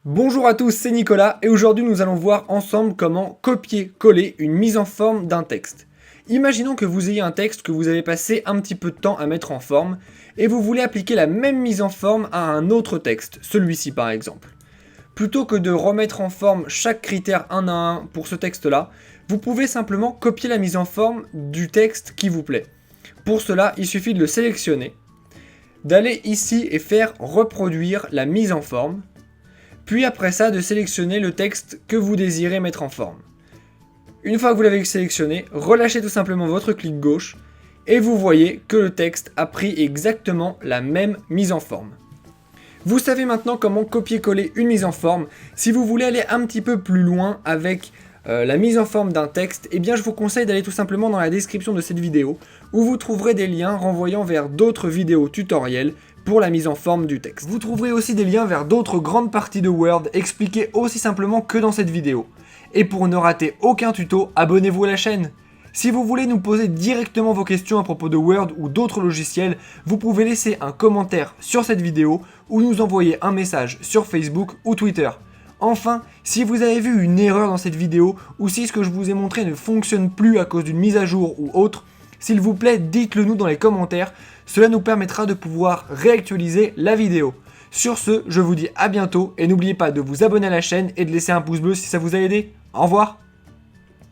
Bonjour à tous, c'est Nicolas et aujourd'hui nous allons voir ensemble comment copier-coller une mise en forme d'un texte. Imaginons que vous ayez un texte que vous avez passé un petit peu de temps à mettre en forme et vous voulez appliquer la même mise en forme à un autre texte, celui-ci par exemple. Plutôt que de remettre en forme chaque critère un à un pour ce texte-là, vous pouvez simplement copier la mise en forme du texte qui vous plaît. Pour cela, il suffit de le sélectionner, d'aller ici et faire reproduire la mise en forme, puis après ça de sélectionner le texte que vous désirez mettre en forme. Une fois que vous l'avez sélectionné, relâchez tout simplement votre clic gauche et vous voyez que le texte a pris exactement la même mise en forme. Vous savez maintenant comment copier-coller une mise en forme. Si vous voulez aller un petit peu plus loin avec la mise en forme d'un texte, eh bien je vous conseille d'aller tout simplement dans la description de cette vidéo où vous trouverez des liens renvoyant vers d'autres vidéos tutoriels pour la mise en forme du texte. Vous trouverez aussi des liens vers d'autres grandes parties de Word expliquées aussi simplement que dans cette vidéo. Et pour ne rater aucun tuto, abonnez-vous à la chaîne. Si vous voulez nous poser directement vos questions à propos de Word ou d'autres logiciels, vous pouvez laisser un commentaire sur cette vidéo ou nous envoyer un message sur Facebook ou Twitter. Enfin, si vous avez vu une erreur dans cette vidéo ou si ce que je vous ai montré ne fonctionne plus à cause d'une mise à jour ou autre, s'il vous plaît, dites-le nous dans les commentaires, cela nous permettra de pouvoir réactualiser la vidéo. Sur ce, je vous dis à bientôt et n'oubliez pas de vous abonner à la chaîne et de laisser un pouce bleu si ça vous a aidé. Au revoir!